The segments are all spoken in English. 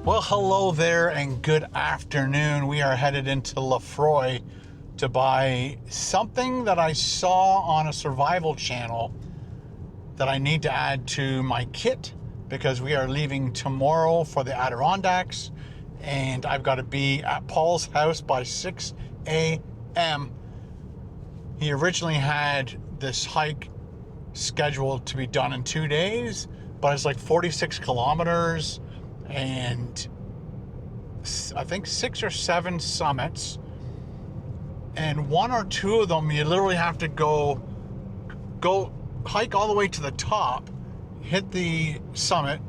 Well, hello there and good afternoon. We are headed into Lefroy to buy something that I saw on a survival channel that I need to add to my kit because we are leaving tomorrow for the Adirondacks and I've got to be at Paul's house by 6 a.m. He originally had this hike scheduled to be done in 2 days, but it's like 46 kilometers and I think 6 or 7 summits, and 1 or 2 of them you literally have to go hike all the way to the top, hit the summit,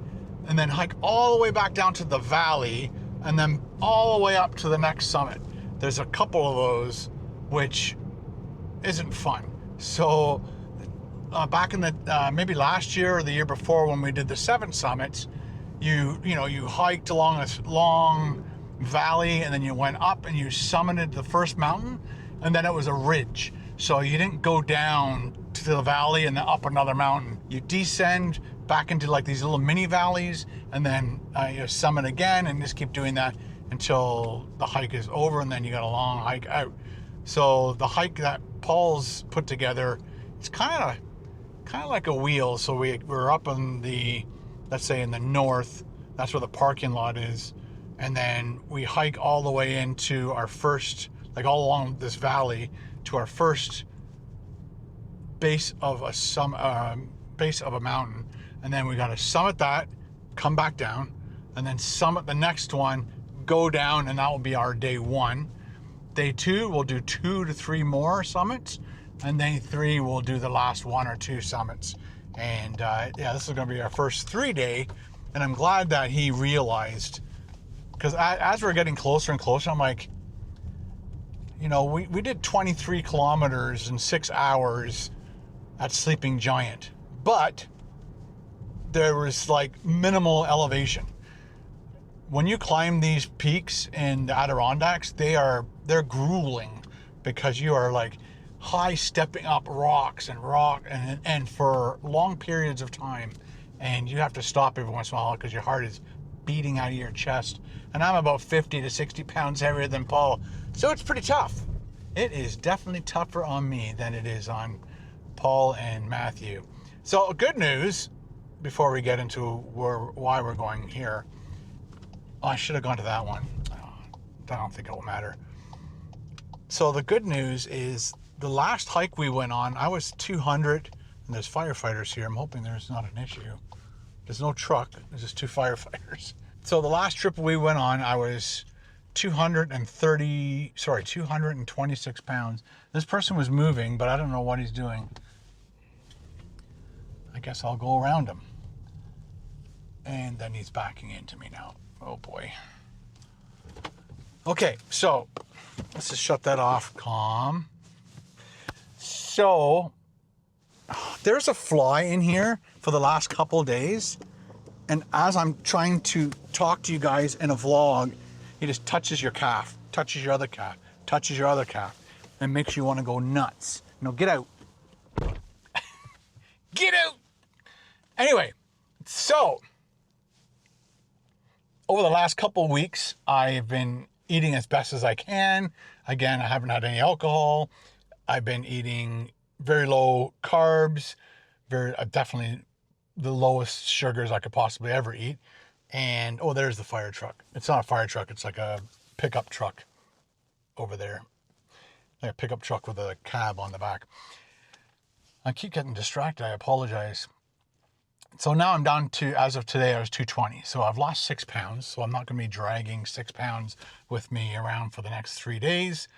and then hike all the way back down to the valley, and then all the way up to the next summit. There's a couple of those which isn't fun. So back in the maybe last year or the year before when we did the 7 summits, you hiked along this long valley and then you went up and you summited the first mountain, and then it was a ridge. So you didn't go down to the valley and then up another mountain. You descend back into like these little mini valleys and then you summit again and just keep doing that until the hike is over, and then you got a long hike out. So the hike that Paul's put together, it's kind of like a wheel. So we're up in the, let's say in the north, that's where the parking lot is, and then we hike all the way into our first, like all along this valley to our first base of a mountain, and then we got to summit that, come back down, and then summit the next one, go down, and that will be our day 1. Day 2 we'll do 2 to 3 more summits, and day 3 we'll do the last 1 or 2 summits. And yeah, this is going to be our first 3-day, and I'm glad that he realized, because as we're getting closer and closer, I'm like, we did 23 kilometers in 6 hours at Sleeping Giant, but there was like minimal elevation. When you climb these peaks in the Adirondacks, they're grueling because you are like high stepping up rocks and for long periods of time, and you have to stop every once in a while because your heart is beating out of your chest. And I'm about 50 to 60 pounds heavier than Paul, so it's pretty tough. It is definitely tougher on me than it is on Paul and Matthew. So good news, before we get into why we're going here. Oh, I should have gone to that one. I don't think it will matter. So the good news is the last hike we went on, I was 200, and there's firefighters here. I'm hoping there's not an issue. There's no truck, there's just 2 firefighters. So the last trip we went on, I was 226 pounds. This person was moving, but I don't know what he's doing. I guess I'll go around him. And then he's backing into me now. Oh boy. Okay, so let's just shut that off. Calm. So there's a fly in here for the last couple days, and as I'm trying to talk to you guys in a vlog, he just touches your calf, touches your other calf, touches your other calf, and makes you want to go nuts. Get out. Get out. Anyway, so over the last couple of weeks, I've been eating as best as I can. Again, I haven't had any alcohol. I've been eating very low carbs, definitely the lowest sugars I could possibly ever eat. And, oh, there's the fire truck. It's not a fire truck. It's like a pickup truck over there. Like a pickup truck with a cab on the back. I keep getting distracted. I apologize. So now I'm down to, as of today, I was 220. So I've lost 6 pounds. So I'm not going to be dragging 6 pounds with me around for the next 3 days.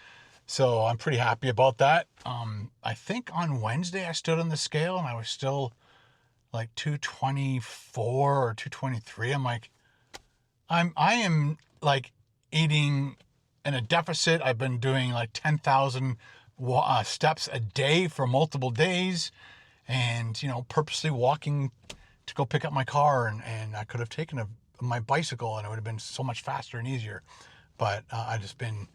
So I'm pretty happy about that. I think on Wednesday I stood on the scale and I was still like 224 or 223. I'm like, I am like eating in a deficit. I've been doing like 10,000 steps a day for multiple days, and purposely walking to go pick up my car, and I could have taken my bicycle and it would have been so much faster and easier. But I just been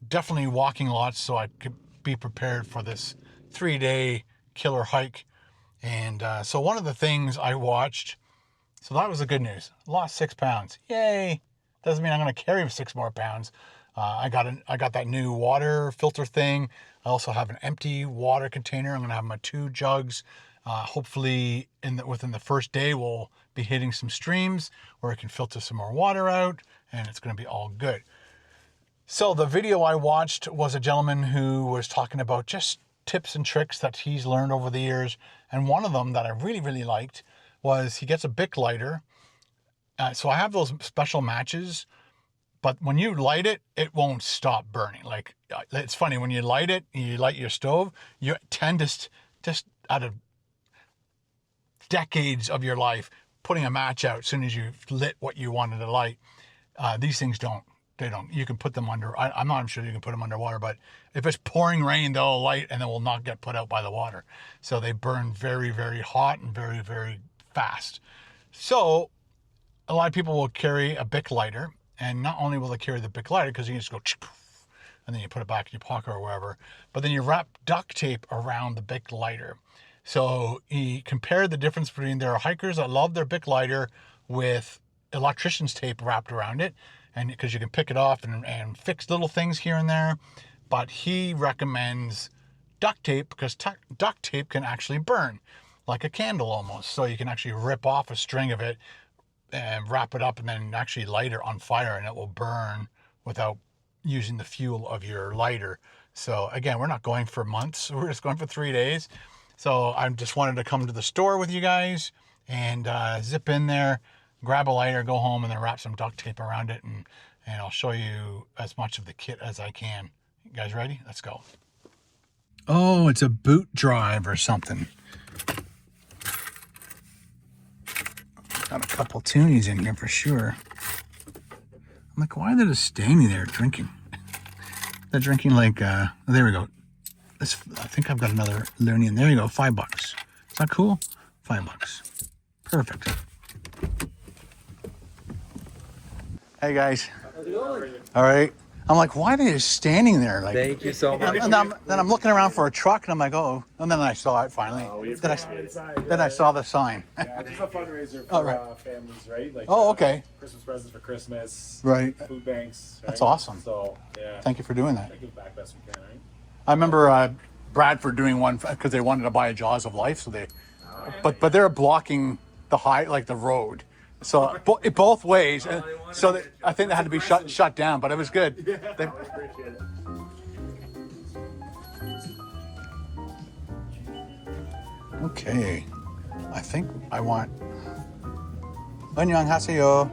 definitely walking lots so I could be prepared for this 3-day killer hike. And so one of the things I watched, so that was the good news. Lost 6 pounds. Yay. Doesn't mean I'm going to carry 6 more pounds. I got that new water filter thing. I also have an empty water container. I'm going to have my 2 jugs. Hopefully within the first day, we'll be hitting some streams where I can filter some more water out, and it's going to be all good. So the video I watched was a gentleman who was talking about just tips and tricks that he's learned over the years. And one of them that I really, really liked was he gets a Bic lighter. So I have those special matches, but when you light it, it won't stop burning. Like, it's funny, when you light it, you light your stove, you tend to just out of decades of your life, putting a match out as soon as you've lit what you wanted to light. These things don't. They don't. You can put them under, I'm not sure you can put them underwater, but if it's pouring rain, they'll light and they will not get put out by the water. So they burn very, very hot and very, very fast. So a lot of people will carry a Bic lighter, and not only will they carry the Bic lighter because you can just go and then you put it back in your pocket or wherever, but then you wrap duct tape around the Bic lighter. So he compared the difference between, there are hikers that love their Bic lighter with electrician's tape wrapped around it, and because you can pick it off and fix little things here and there. But he recommends duct tape because duct tape can actually burn like a candle almost. So you can actually rip off a string of it and wrap it up and then actually light it on fire, and it will burn without using the fuel of your lighter. So again, we're not going for months. We're just going for 3 days. So I just wanted to come to the store with you guys and zip in there, grab a lighter, go home, and then wrap some duct tape around it, and I'll show you as much of the kit as I can. You guys ready? Let's go. Oh, it's a boot drive or something. Got a couple toonies in here for sure. I'm like, why are they just standing there drinking? They're drinking like, there we go. I think I've got another loony in there. You go, $5. Is that cool? $5. Perfect. Hey guys. How's it going? All right. I'm like, why are they just standing there? Like, thank you so much. And then I'm looking around for a truck, and I'm like, oh. And then I saw it finally. Then I saw the sign. Yeah, it's a fundraiser for families, right? Like, okay. Christmas presents for Christmas. Right. Food banks. Right? That's awesome. So, yeah. Thank you for doing that. I give back best we can, right? I remember Bradford doing one because they wanted to buy a Jaws of Life, so but they're blocking the road. So both ways, so I think they had to be shut down. But it was good. Yeah, I appreciate it. Okay, I think I want. 안녕하세요.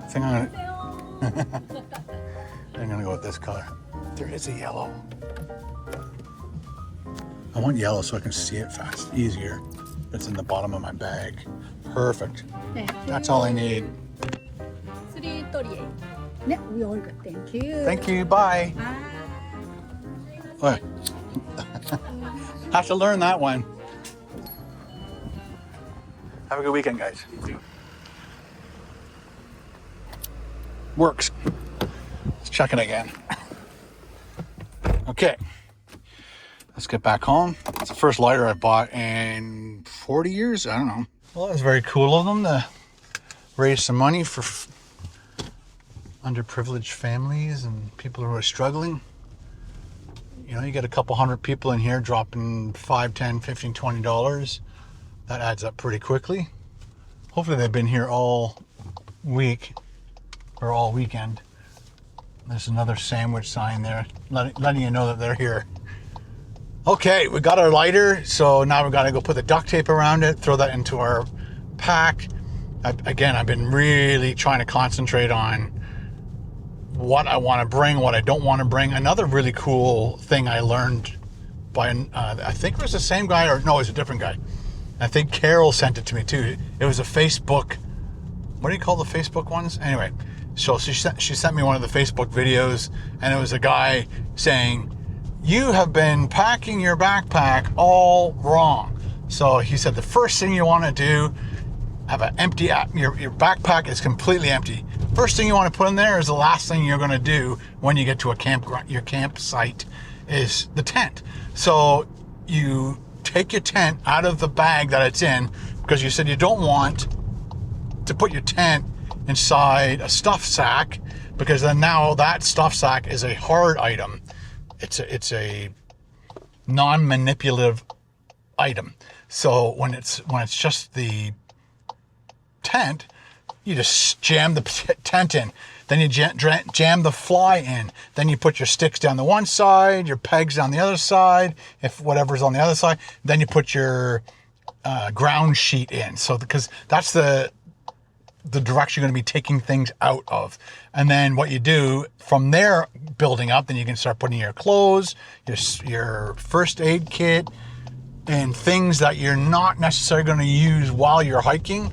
I think I'm gonna go with this color. There is a yellow. I want yellow so I can see it easier. It's in the bottom of my bag. Perfect. That's all I need. 338. 네, we all good. Thank you. Thank you. Bye. What? Have to learn that one. Have a good weekend, guys. Works. Let's check it again. Okay. Let's get back home. It's the first lighter I bought in 40 years. I don't know. Well, it was very cool of them to raise some money for underprivileged families and people who are struggling. You know, you get a couple hundred people in here dropping $5, $10, $15, $20. That adds up pretty quickly. Hopefully they've been here all week or all weekend. There's another sandwich sign there letting you know that they're here. Okay, we got our lighter, so now we've got to go put the duct tape around it, throw that into our pack. Again, I've been really trying to concentrate on what I want to bring, what I don't want to bring. Another really cool thing I learned by, I think it was the same guy, or no, it was a different guy. I think Carol sent it to me too. It was a Facebook, what do you call the Facebook ones? Anyway, so she sent me one of the Facebook videos, and it was a guy saying, you have been packing your backpack all wrong. So he said the first thing you want to do, have an empty, your backpack is completely empty. First thing you want to put in there is the last thing you're going to do when you get to your campsite is the tent. So you take your tent out of the bag that it's in, because you said you don't want to put your tent inside a stuff sack, because then now that stuff sack is a hard item. It's a non-manipulative item. So when it's just the tent, you just jam the tent in. Then you jam the fly in. Then you put your sticks down the one side, your pegs down the other side, if whatever's on the other side. Then you put your ground sheet in. So because that's the direction you're going to be taking things out of. And then what you do from there, building up, then you can start putting your clothes, your first aid kit, and things that you're not necessarily going to use while you're hiking.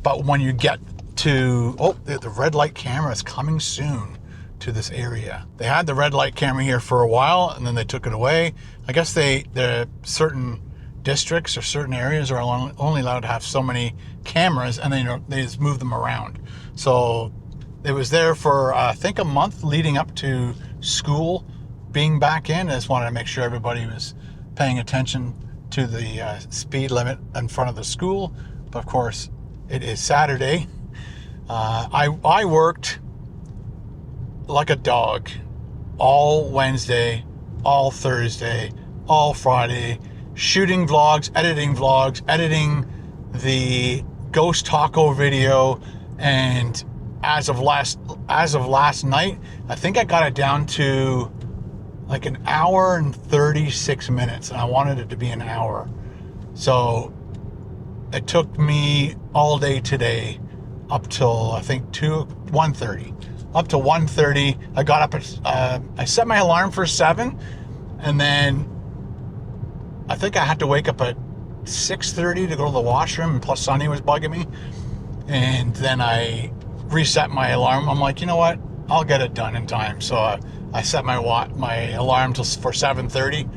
But when you get to, the red light camera is coming soon to this area. They had the red light camera here for a while, and then they took it away. I guess the certain districts or certain areas are only allowed to have so many cameras, and they just move them around. So it was there for I think a month leading up to school being back in. I just wanted to make sure everybody was paying attention to the speed limit in front of the school. But of course, it is Saturday. I worked like a dog all Wednesday, all Thursday, all Friday, shooting vlogs, editing the ghost taco video, and as of last night, I think I got it down to like an hour and 36 minutes, and I wanted it to be an hour. So it took me all day today up till I think 1:30. Up to 1:30, I got up at, I set my alarm for 7, and then I think I had to wake up at 6:30 to go to the washroom, and plus Sunny was bugging me. And then I reset my alarm. I'm like, you know what? I'll get it done in time. So I set my alarm for 7:30,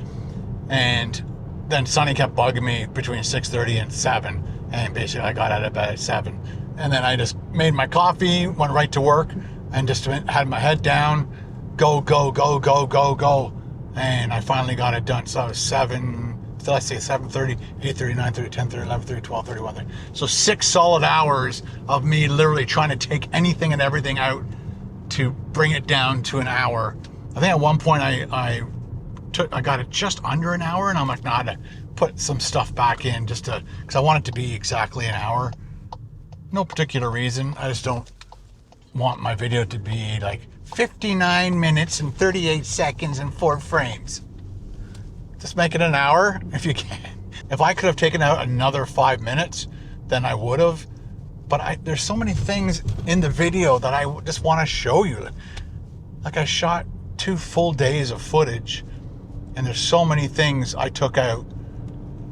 and then Sunny kept bugging me between 6:30 and 7, and basically I got out of bed at 7. And then I just made my coffee, went right to work, and just had my head down, go, and I finally got it done. So I was 7:30, 8:30, 9:30, 10:30, 11:30, 12:30, 1:30. So 6 solid hours of me literally trying to take anything and everything out to bring it down to an hour. I think at one point I got it just under an hour, and I'm like, nah, I had to put some stuff back in just because I want it to be exactly an hour. No particular reason. I just don't want my video to be like 59 minutes and 38 seconds and 4 frames. Just make it an hour if you can. If I could have taken out another 5 minutes, then I would have. But there's so many things in the video that I just want to show you. Like I shot 2 full days of footage, and there's so many things I took out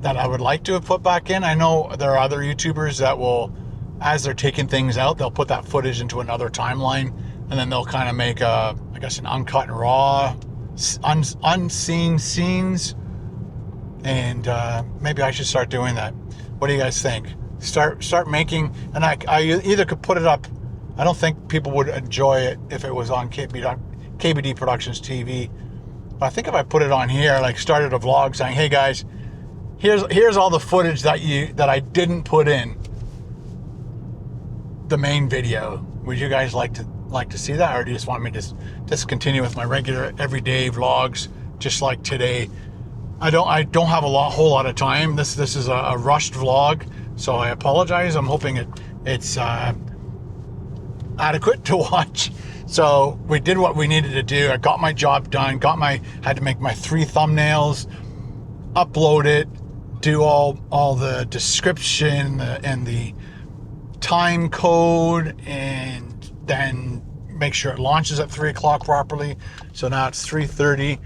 that I would like to have put back in. I know there are other YouTubers that will, as they're taking things out, they'll put that footage into another timeline, and then they'll kind of make an uncut and raw, unseen scenes. And maybe I should start doing that. What do you guys think? Start making, and I either could put it up. I don't think people would enjoy it if it was on KBD Productions TV. But I think if I put it on here, like started a vlog saying, "Hey guys, here's all the footage that I didn't put in the main video. Would you guys like to see that, or do you just want me to just continue with my regular everyday vlogs, just like today? I don't have a whole lot of time. This is a rushed vlog, so I apologize. I'm hoping it's adequate to watch. So we did what we needed to do. I got my job done. Had to make my 3 thumbnails, upload it, do all the description and the time code, and then make sure it launches at 3 o'clock properly. So now it's 3:30.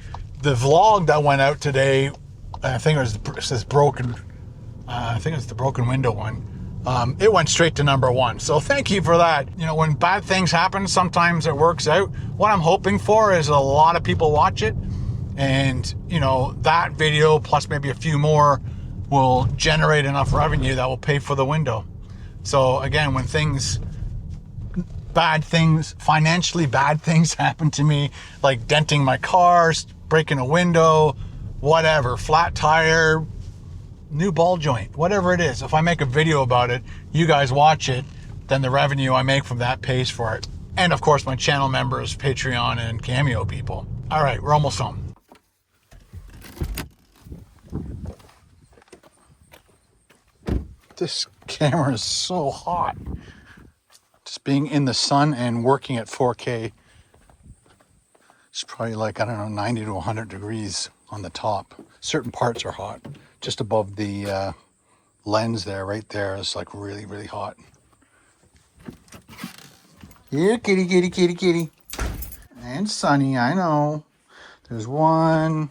The vlog that went out today, I think it says broken. I think it's the broken window one. It went straight to #1. So thank you for that. You know, when bad things happen, sometimes it works out. What I'm hoping for is a lot of people watch it, and you know, that video plus maybe a few more will generate enough revenue that will pay for the window. So again, when financially bad things happen to me, like denting my car, breaking a window, whatever, flat tire, new ball joint, whatever it is, if I make a video about it, you guys watch it, then the revenue I make from that pays for it. And of course, my channel members, Patreon and Cameo people. All right, we're almost home. This camera is so hot. Just being in the sun and working at 4K. It's probably like, I don't know, 90 to 100 degrees on the top. Certain parts are hot. Just above the lens there, right there, is like really, really hot. Here, kitty, kitty, kitty, kitty. And sunny, I know. There's one,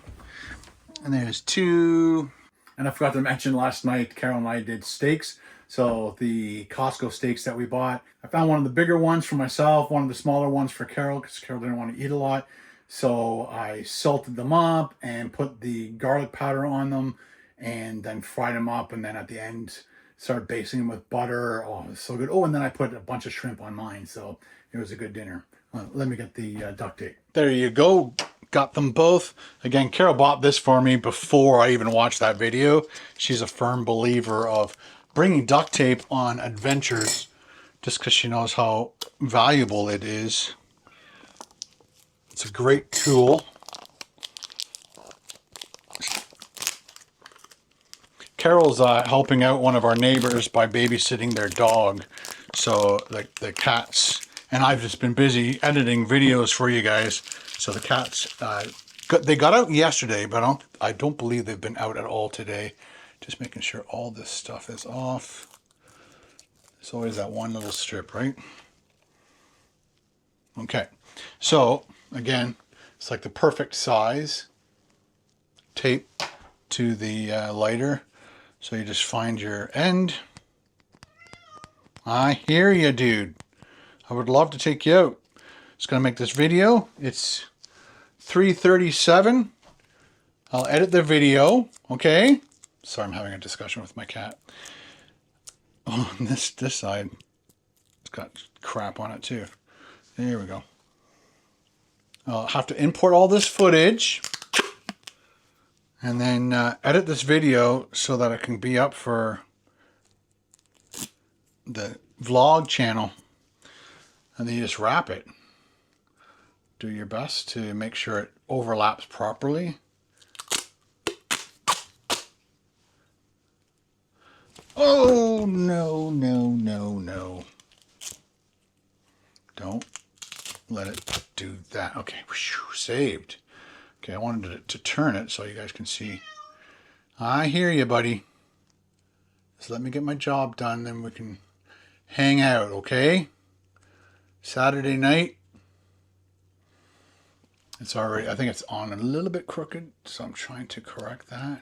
and there's two. And I forgot to mention last night, Carol and I did steaks. So the Costco steaks that we bought, I found one of the bigger ones for myself, one of the smaller ones for Carol, because Carol didn't want to eat a lot. So I salted them up and put the garlic powder on them and then fried them up. And then at the end, started basting them with butter. Oh, it was so good. Oh, and then I put a bunch of shrimp on mine. So it was a good dinner. Let me get the duct tape. There you go. Got them both. Again, Carol bought this for me before I even watched that video. She's a firm believer of bringing duct tape on adventures just because she knows how valuable it is. It's a great tool. Carol's helping out one of our neighbors by babysitting their dog. So like the cats, and I've just been busy editing videos for you guys. So the cats, they got out yesterday, but I don't believe they've been out at all today. Just making sure all this stuff is off. There's always that one little strip, right? Okay, so again, it's like the perfect size tape to the lighter. So you just find your end. I hear you, dude. I would love to take you out. Just gonna make this video. It's 3:37. I'll edit the video, okay? Sorry, I'm having a discussion with my cat. Oh, and this side, it's got crap on it too. There we go. I'll have to import all this footage and then edit this video so that it can be up for the vlog channel. And then you just wrap it. Do your best to make sure it overlaps properly. Oh, no, no, no, no. Don't let it do that. Okay, whew, saved. Okay, I wanted to turn it so you guys can see. I hear you, buddy. Just let me get my job done, then we can hang out, okay? Saturday night. It's already, I think it's on a little bit crooked, so I'm trying to correct that.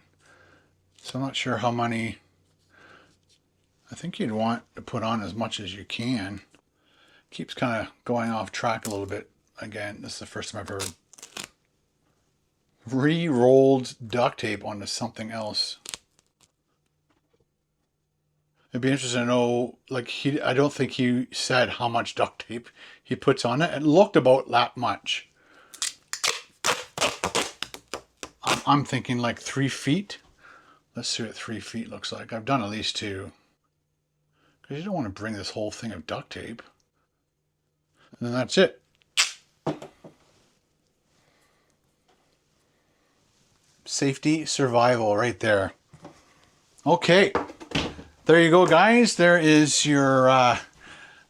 So I'm not sure how many, I think you'd want to put on as much as you can. Keeps kind of going off track a little bit. Again, this is the first time I've ever re-rolled duct tape onto something else. It'd be interesting to know, like, I don't think he said how much duct tape he puts on it. It looked about that much. I'm thinking like 3 feet. Let's see what 3 feet looks like. I've done at least 2. Because you don't want to bring this whole thing of duct tape. And then that's it. Safety, survival right there. Okay. There you go, guys. There is your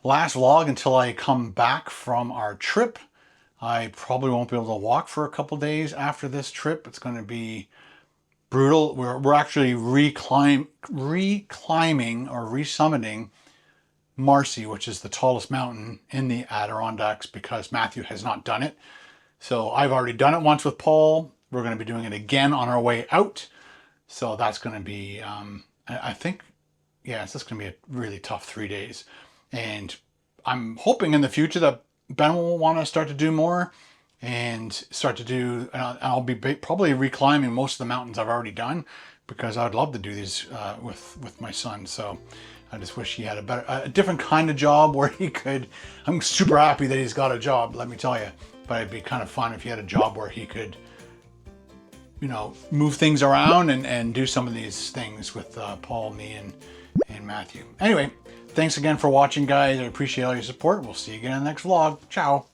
last vlog until I come back from our trip. I probably won't be able to walk for a couple days after this trip. It's going to be brutal. We're actually reclimbing or resummiting Marcy, which is the tallest mountain in the Adirondacks, because Matthew has not done it. So I've already done it once with Paul. We're going to be doing it again on our way out. So that's going to be, I think, yeah, it's just going to be a really tough 3 days. And I'm hoping in the future that Ben will want to start to do more and start to do, and I'll be probably reclimbing most of the mountains I've already done, because I'd love to do these with my son. So I just wish he had a different kind of job where he could, I'm super happy that he's got a job, let me tell you, but it'd be kind of fun if he had a job where he could, you know, move things around and do some of these things with Paul, me, and Matthew. Anyway, thanks again for watching, guys. I appreciate all your support. We'll see you again in the next vlog. Ciao.